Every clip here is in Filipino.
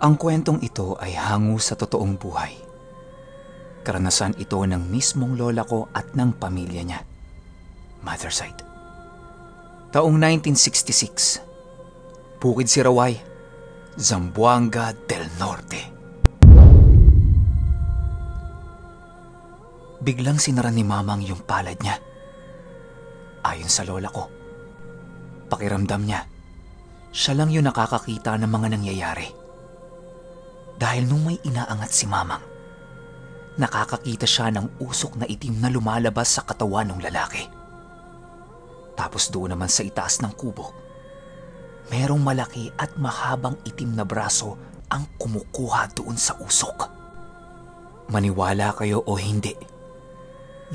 Ang kwentong ito ay hango sa totoong buhay. Karanasan ito ng mismong lola ko at ng pamilya niya, mother side. Taong 1966, Bukid Siraway, Zamboanga del Norte. Biglang sinara ni Mamang yung palad niya. Ayon sa lola ko, pakiramdam niya, siya lang yung nakakakita ng mga nangyayari. Dahil nung may inaangat si Mamang, nakakakita siya ng usok na itim na lumalabas sa katawan ng lalaki. Tapos doon naman sa itaas ng kubo, merong malaki at mahabang itim na braso ang kumukuha doon sa usok. Maniwala kayo o hindi,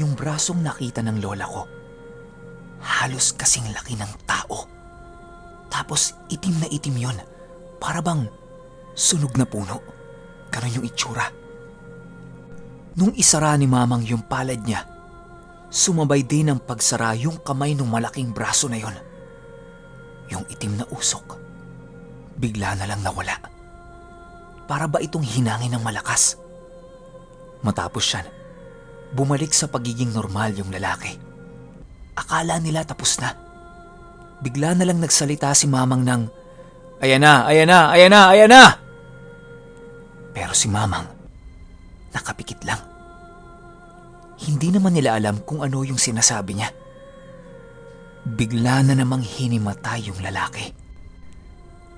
yung brasong nakita ng lola ko, halos kasing laki ng tao. Tapos itim na itim yun, para bang sunog na puno. Ganon yung itsura. Nung isara ni Mamang yung palad niya, sumabay din ang pagsara yung kamay ng malaking braso na yon. Yung itim na usok, bigla na lang nawala. Para ba itong hinangin ng malakas? Matapos yan, bumalik sa pagiging normal yung lalaki. Akala nila tapos na. Bigla na lang nagsalita si Mamang ng, "Ayan na, ayan na, ayan na, ayan na!" Pero si Mamang, nakapikit lang. Hindi naman nila alam kung ano yung sinasabi niya. Bigla na namang hinimatay yung lalaki.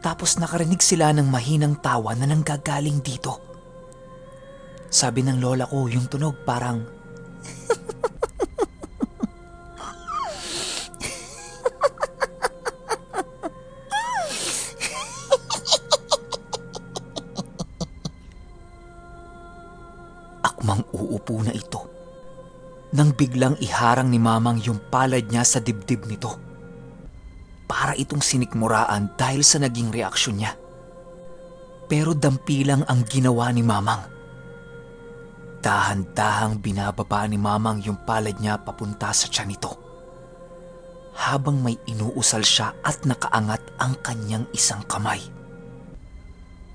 Tapos nakarinig sila ng mahinang tawa na nanggagaling dito. Sabi ng lola ko, yung tunog parang akmang uupo na ito nang biglang iharang ni Mamang yung palad niya sa dibdib nito. Para itong sinikmuraan dahil sa naging reaksyon niya. Pero dampi lang ang ginawa ni Mamang. Dahan-dahang binababa ni Mamang yung palad niya papunta sa tiyan nito. Habang may inuusal siya at nakaangat ang kanyang isang kamay.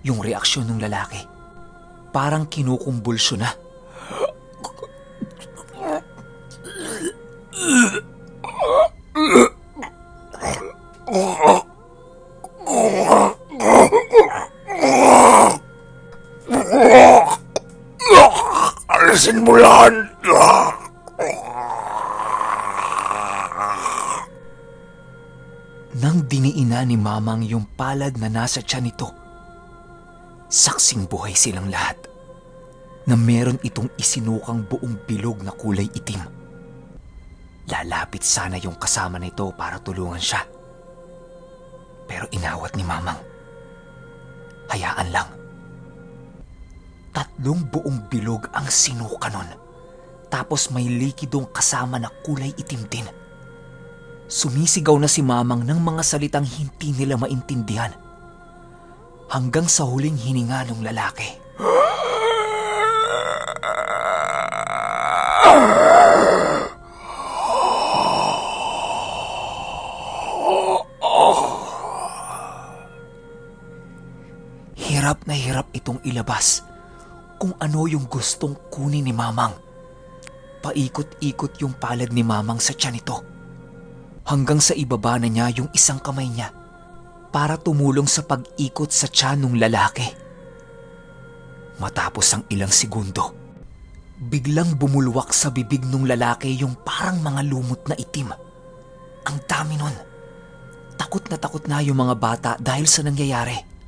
Yung reaksyon ng lalaki, parang kinukumbulsyon na. Alisin mo yan! Nang diniina ni Mamang yung palad na nasa tiyan nito, saksing buhay silang lahat na meron itong isinukang buong bilog na kulay itim. Lalapit sana yung kasama nito para tulungan siya. Pero inawat ni Mamang. Hayaan lang. 3 buong bilog ang sinuka nun. Tapos may likidong kasama na kulay itim din. Sumisigaw na si Mamang ng mga salitang hindi nila maintindihan. Hanggang sa huling hininga ng lalaki. Hirap na hirap itong ilabas kung ano yung gustong kunin ni Mamang. Paikot-ikot yung palad ni Mamang sa tiyan nito. Hanggang sa ibaba na niya yung isang kamay niya para tumulong sa pag-ikot sa tiyan ng lalaki. Matapos ang ilang segundo, biglang bumulwak sa bibig ng lalaki yung parang mga lumot na itim. Ang dami nun. Takot na yung mga bata dahil sa nangyayari.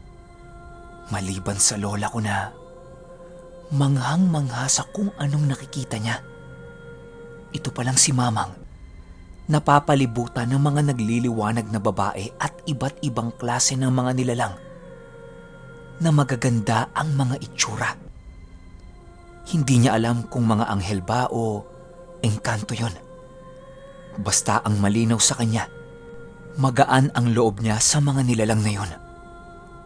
Maliban sa lola ko na manghang-mangha sa kung anong nakikita niya. Ito palang si Mamang, napapalibutan ng mga nagliliwanag na babae at iba't ibang klase ng mga nilalang na magaganda ang mga itsura. Hindi niya alam kung mga anghel ba o engkanto yon. Basta ang malinaw sa kanya, magaan ang loob niya sa mga nilalang na yon.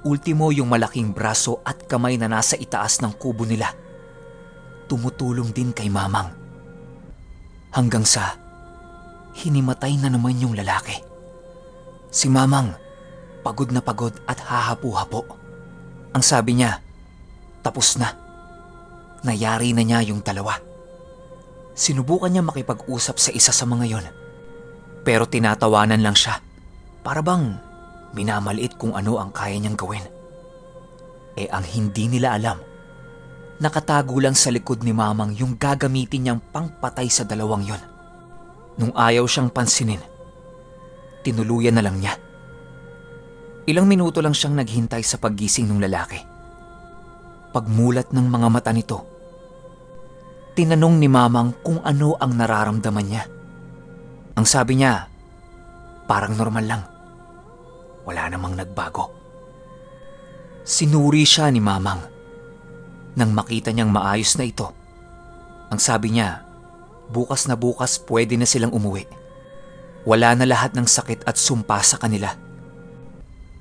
Ultimo yung malaking braso at kamay na nasa itaas ng kubo nila. Tumutulong din kay Mamang. Hanggang sa hinimatay na naman yung lalaki. Si Mamang, pagod na pagod at hahapu-hapo. Ang sabi niya, tapos na. Nayari na niya yung dalawa. Sinubukan niya makipag-usap sa isa sa mga yon. Pero tinatawanan lang siya. Para bang minamaliit kung ano ang kaya niyang gawin. Ang hindi nila alam, nakatago lang sa likod ni Mamang yung gagamitin niyang pangpatay sa dalawang yon. Nung ayaw siyang pansinin, tinuluyan na lang niya. Ilang minuto lang siyang naghintay sa paggising ng lalaki. Pagmulat ng mga mata nito, tinanong ni Mamang kung ano ang nararamdaman niya. Ang sabi niya, parang normal lang. Wala namang nagbago. Sinuri siya ni Mamang. Nang makita niyang maayos na ito, ang sabi niya, bukas na bukas pwede na silang umuwi. Wala na lahat ng sakit at sumpa sa kanila.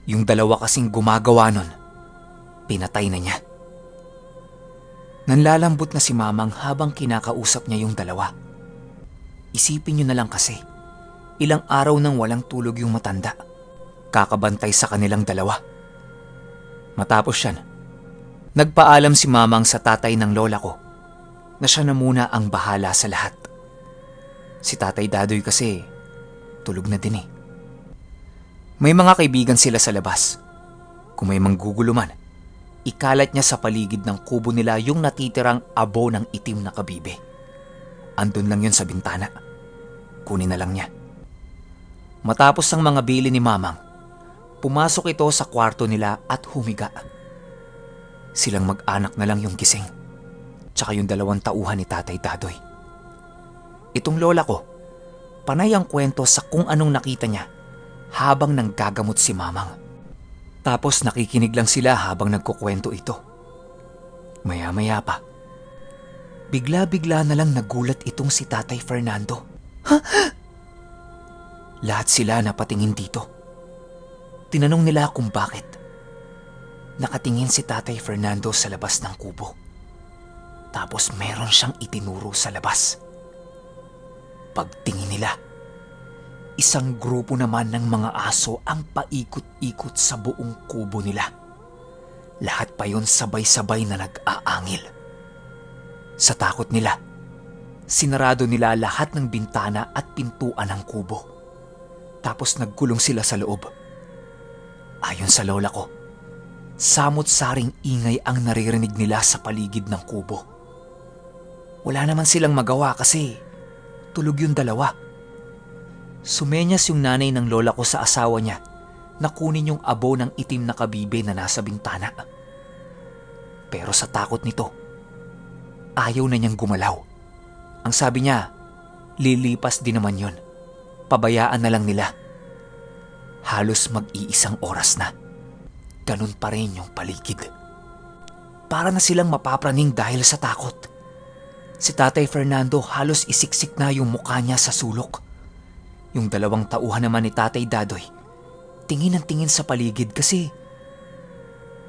Yung dalawa kasing gumagawa nun, pinatay na niya. Nanlalambot na si Mamang habang kinakausap niya yung dalawa. Isipin niyo na lang kasi, ilang araw nang walang tulog yung matanda, kakabantay sa kanilang dalawa. Matapos yan, nagpaalam si Mamang sa tatay ng lola ko na siya na muna ang bahala sa lahat. Si Tatay Dadoy kasi tulog na din eh. May mga kaibigan sila sa labas. Kung may manggugulo man, ikalat niya sa paligid ng kubo nila yung natitirang abo ng itim na kabibe. Andun lang yun sa bintana. Kunin na lang niya. Matapos ang mga bili ni Mamang, pumasok ito sa kwarto nila at humiga. Silang mag-anak na lang yung gising, tsaka yung 2 tauhan ni Tatay Dadoy. Itong lola ko, panay ang kwento sa kung anong nakita niya habang nanggagamot si Mamang. Tapos nakikinig lang sila habang nagkukwento ito. Maya-maya pa, bigla-bigla na lang nagulat itong si Tatay Fernando. Ha? Lahat sila napatingin dito. Tinanong nila kung bakit. Nakatingin si Tatay Fernando sa labas ng kubo. Tapos meron siyang itinuro sa labas. Pagtingin nila, isang grupo naman ng mga aso ang paikot-ikot sa buong kubo nila. Lahat pa yon sabay-sabay na nag-aangil. Sa takot nila, sinarado nila lahat ng bintana at pintuan ng kubo. Tapos nagkulong sila sa loob. Ayon sa lola ko, samot-saring ingay ang naririnig nila sa paligid ng kubo. Wala naman silang magawa kasi tulog yung dalawa. Sumenyas yung nanay ng lola ko sa asawa niya na kunin yung abo ng itim na kabibe na nasa bintana. Pero sa takot nito, ayaw na niyang gumalaw. Ang sabi niya, lilipas din naman yun. Pabayaan na lang nila. Halos mag-iisang oras na. Ganun pa rin yung paligid. Para na silang mapapraning dahil sa takot. Si Tatay Fernando halos isiksik na yung mukha niya sa sulok. Yung 2 tauhan naman ni Tatay Dadoy, tingin ang tingin sa paligid kasi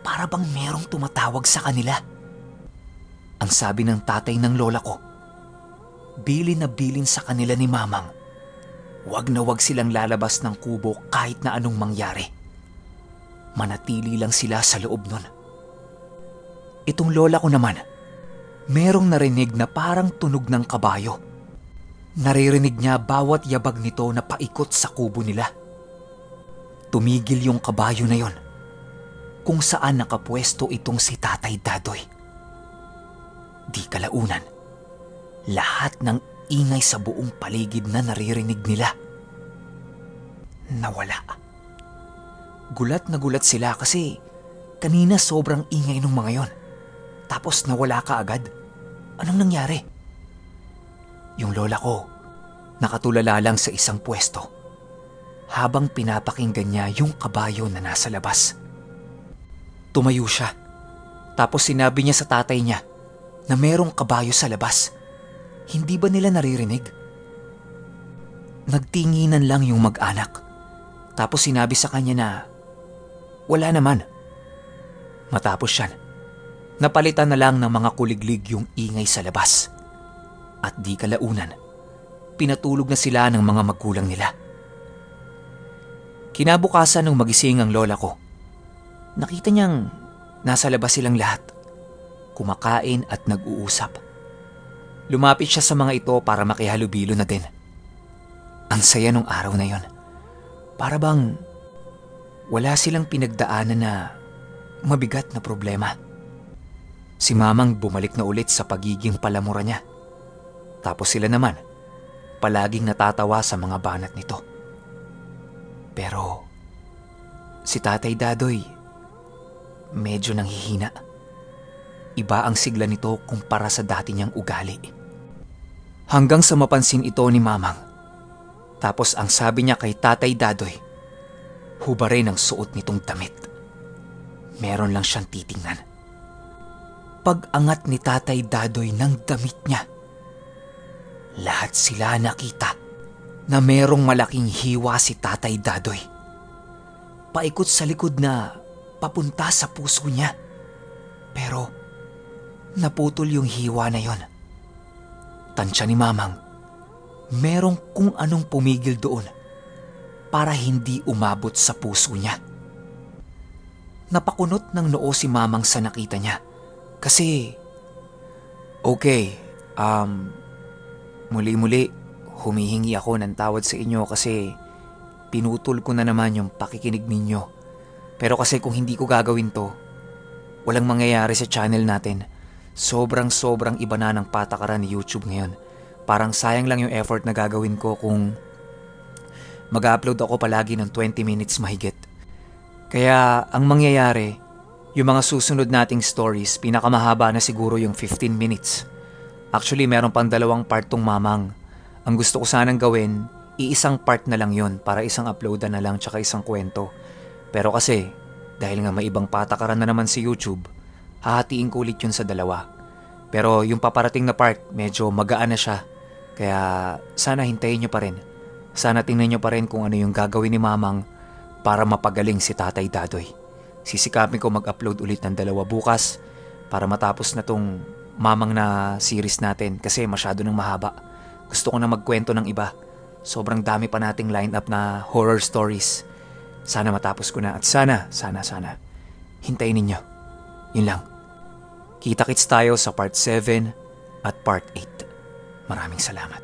para bang merong tumatawag sa kanila. Ang sabi ng tatay ng lola ko, bilin na bilin sa kanila ni Mamang, wag na wag silang lalabas ng kubo kahit na anong mangyari. Manatili lang sila sa loob nun. Itong lola ko naman, merong narinig na parang tunog ng kabayo. Naririnig niya bawat yabag nito na paikot sa kubo nila. Tumigil yung kabayo na yon kung saan nakapwesto itong si Tatay Dadoy. Di kalaunan, lahat ng ingay sa buong paligid na naririnig nila nawala. Gulat na gulat sila kasi kanina sobrang ingay ng mga yon. Tapos nawala ka agad. Anong nangyari? Yung lola ko, nakatulala lang sa isang pwesto habang pinapakinggan niya yung kabayo na nasa labas. Tumayo siya, tapos sinabi niya sa tatay niya na merong kabayo sa labas. Hindi ba nila naririnig? Nagtinginan lang yung mag-anak, tapos sinabi sa kanya na wala naman. Matapos yan, napalitan na lang ng mga kuliglig yung ingay sa labas. At di kalaunan, pinatulog na sila ng mga magulang nila. Kinabukasan nung magising ang lola ko, nakita niyang Nasa labas silang lahat, kumakain at nag-uusap. Lumapit siya sa mga ito para makihalubilo na din. Ang saya nung araw na yon. Para bang wala silang pinagdaanan na mabigat na problema. Si Mamang bumalik na ulit sa pagiging palamura niya. Tapos sila naman, palaging natatawa sa mga banat nito. Pero si Tatay Dadoy, medyo nanghihina. Iba ang sigla nito kumpara sa dati niyang ugali. Hanggang sa mapansin ito ni Mamang. Tapos ang sabi niya kay Tatay Dadoy, hubarin ang suot nitong damit. Meron lang siyang titingnan. Pag-angat ni Tatay Dadoy ng damit niya, lahat sila nakita na merong malaking hiwa si Tatay Dadoy. Paikot sa likod na papunta sa puso niya. Pero naputol yung hiwa na yon. Tansya ni Mamang, merong kung anong pumigil doon para hindi umabot sa puso niya. Napakunot ng noo si Mamang sa nakita niya kasi, okay, muli-muli humihingi ako ng tawad sa inyo kasi pinutol ko na naman yung pakikinig ninyo. Pero kasi kung hindi ko gagawin to, walang mangyayari sa channel natin. Sobrang iba na ng patakaran ni YouTube ngayon. Parang sayang lang yung effort na gagawin ko kung mag-upload ako palagi ng 20 minutes mahigit. Kaya ang mangyayari, yung mga susunod nating stories, pinakamahaba na siguro yung 15 minutes. Actually, meron pang 2 part tong Mamang. Ang gusto ko sanang gawin, iisang part na lang yon para isang uploadan na lang tsaka isang kwento. Pero kasi, dahil nga may ibang patakaran na naman si YouTube, hahatiin ko ulit yun sa 2. Pero yung paparating na part, medyo magaan na siya. Kaya sana hintayin nyo pa rin. Sana tingnan nyo pa rin kung ano yung gagawin ni Mamang para mapagaling si Tatay Dadoy. Sisikapin ko mag-upload ulit ng 2 bukas para matapos na tong Mamang na series natin kasi masyado nang mahaba. Gusto ko na magkwento ng iba. Sobrang dami pa nating lineup na horror stories. Sana matapos ko na at sana. Hintayin ninyo. Yun lang. Kita-kits tayo sa part 7 at part 8. Maraming salamat.